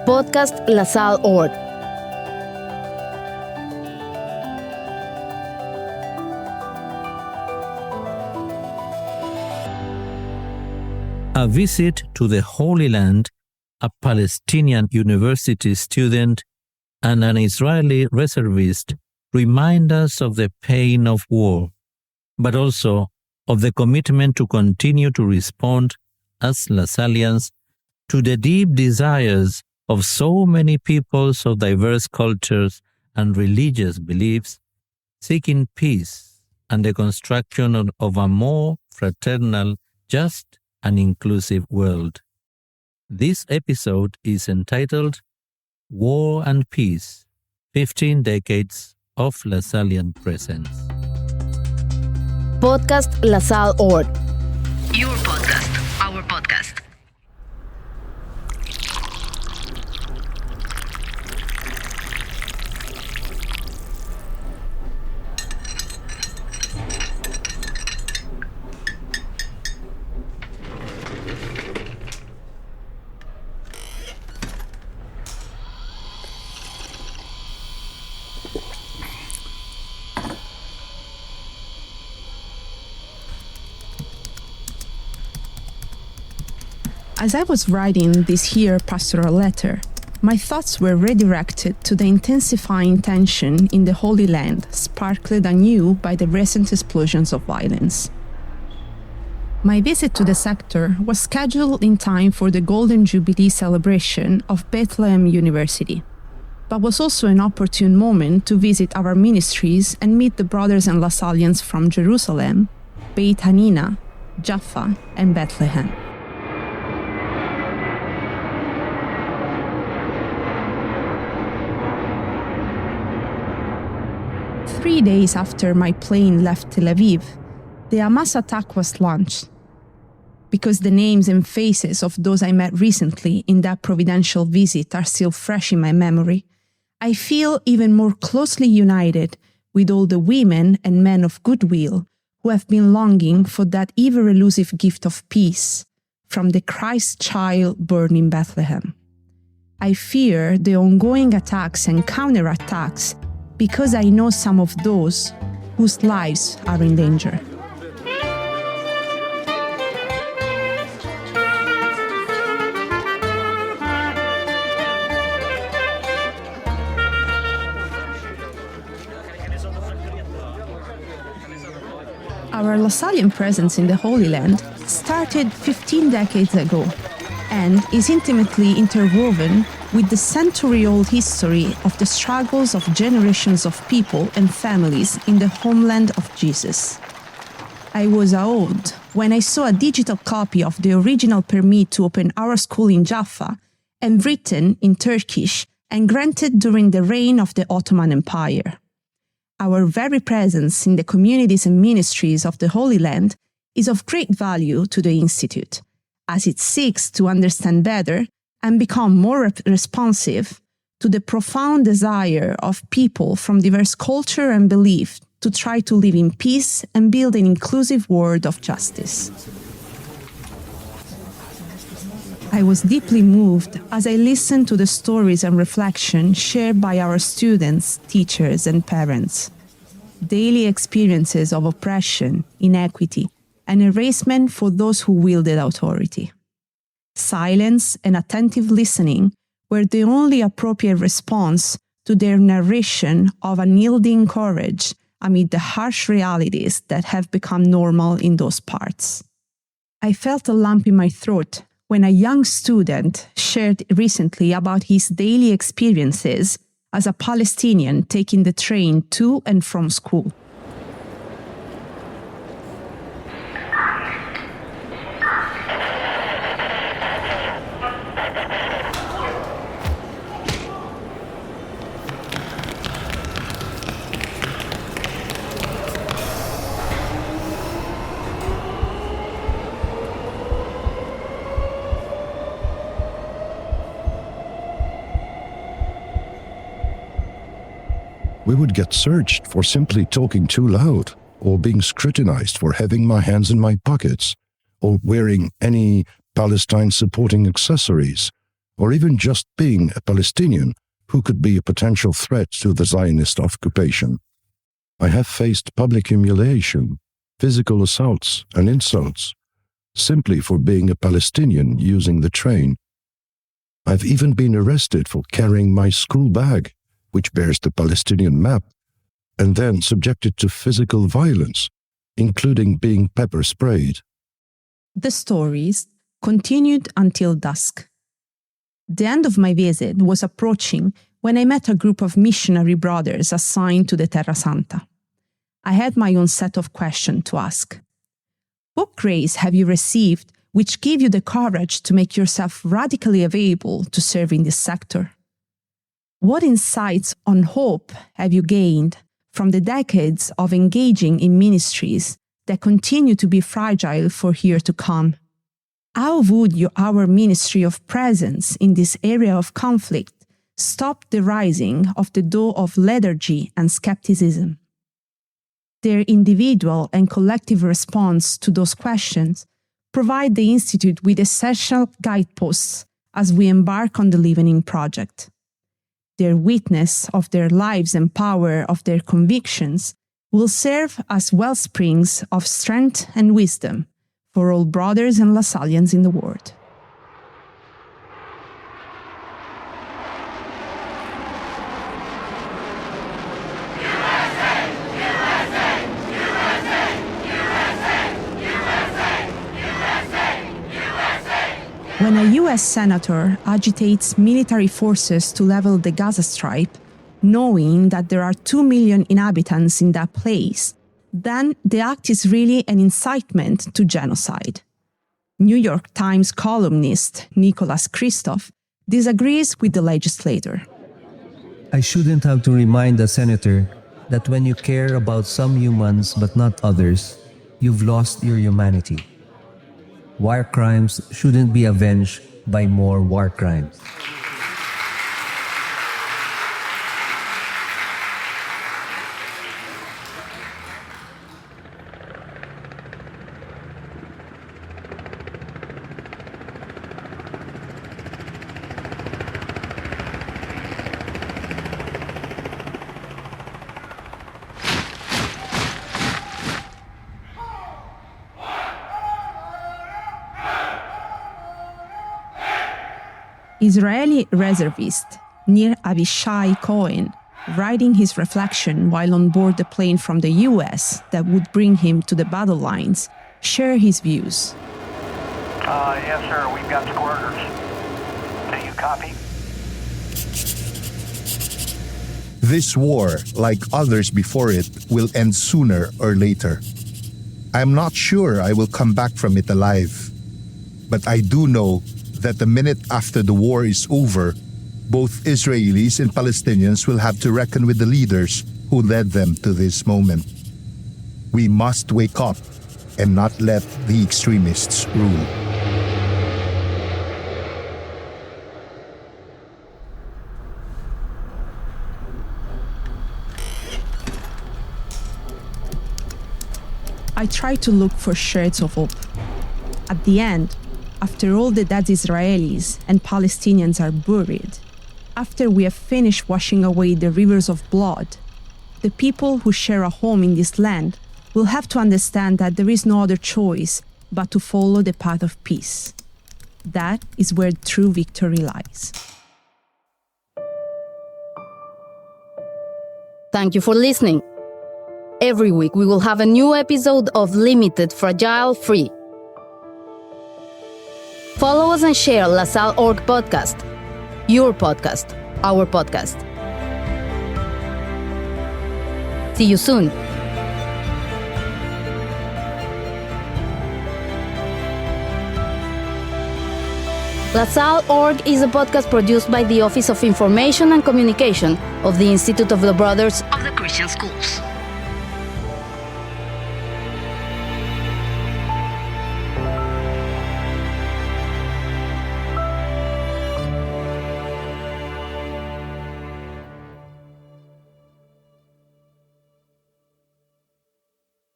Podcast LaSalleOrg. A visit to the Holy Land, a Palestinian University student, and an Israeli reservist remind us of the pain of war, but also of the commitment to continue to respond as Lasallians to the deep desires of so many peoples of diverse cultures and religious beliefs, seeking peace and the construction of a more fraternal, just, and inclusive world. This episode is entitled War and Peace, 15 Decades of Lasallian Presence. Podcast LaSalleOrg. Your podcast, our podcast. As I was writing this here pastoral letter, my thoughts were redirected to the intensifying tension in the Holy Land, sparked anew by the recent explosions of violence. My visit to the sector was scheduled in time for the Golden Jubilee celebration of Palestinian University, but was also an opportune moment to visit our ministries and meet the brothers and Lasallians from Jerusalem, Beit Hanina, Jaffa, and Bethlehem. Three days after my plane left Tel Aviv, the Hamas attack was launched. Because the names and faces of those I met recently in that providential visit are still fresh in my memory, I feel even more closely united with all the women and men of goodwill who have been longing for that ever-elusive gift of peace from the Christ child born in Bethlehem. I fear the ongoing attacks and counterattacks because I know some of those whose lives are in danger. Our Lasallian presence in the Holy Land started 15 decades ago and is intimately interwoven with the century-old history of the struggles of generations of people and families in the homeland of Jesus. I was awed when I saw a digital copy of the original permit to open our school in Jaffa and written in Turkish and granted during the reign of the Ottoman Empire. Our very presence in the communities and ministries of the Holy Land is of great value to the Institute, as it seeks to understand better and become more responsive to the profound desire of people from diverse culture and belief to try to live in peace and build an inclusive world of justice. I was deeply moved as I listened to the stories and reflections shared by our students, teachers, and parents. Daily experiences of oppression, inequity, and erasement for those who wielded authority. Silence and attentive listening were the only appropriate response to their narration of unyielding courage amid the harsh realities that have become normal in those parts. I felt a lump in my throat when a young student shared recently about his daily experiences as a Palestinian taking the train to and from school. We would get searched for simply talking too loud, or being scrutinized for having my hands in my pockets, or wearing any Palestine-supporting accessories, or even just being a Palestinian who could be a potential threat to the Zionist occupation. I have faced public humiliation, physical assaults, and insults, simply for being a Palestinian using the train. I've even been arrested for carrying my school bag, which bears the Palestinian map, and then subjected to physical violence, including being pepper sprayed. The stories continued until dusk. The end of my visit was approaching when I met a group of missionary brothers assigned to the Terra Santa. I had my own set of questions to ask. What grace have you received which gave you the courage to make yourself radically available to serve in this sector? What insights on hope have you gained from the decades of engaging in ministries that continue to be fragile for years to come? How would our ministry of presence in this area of conflict stop the rising of the door of lethargy and skepticism? Their individual and collective response to those questions provide the Institute with essential guideposts as we embark on the Living Project. Their witness of their lives and power of their convictions will serve as wellsprings of strength and wisdom for all brothers and Lasallians in the world. When a US senator agitates military forces to level the Gaza Strip, knowing that there are 2 million inhabitants in that place, then the act is really an incitement to genocide. New York Times columnist Nicholas Kristof disagrees with the legislator. I shouldn't have to remind the senator that when you care about some humans but not others, you've lost your humanity. War crimes shouldn't be avenged by more war crimes. Israeli reservist Nir Avishai Cohen, writing his reflection while on board the plane from the US that would bring him to the battle lines, share his views. Yes, sir. We've got squirters. Do you copy? This war, like others before it, will end sooner or later. I'm not sure I will come back from it alive. But I do know that the minute after the war is over, both Israelis and Palestinians will have to reckon with the leaders who led them to this moment. We must wake up and not let the extremists rule. I try to look for shards of hope. At the end, after all the dead Israelis and Palestinians are buried, after we have finished washing away the rivers of blood, the people who share a home in this land will have to understand that there is no other choice but to follow the path of peace. That is where true victory lies. Thank you for listening. Every week we will have a new episode of Limited, Fragile, Free. Follow us and share LaSalleOrg podcast. Your podcast, our podcast. See you soon. LaSalleOrg is a podcast produced by the Office of Information and Communication of the Institute of the Brothers Of the Christian Schools.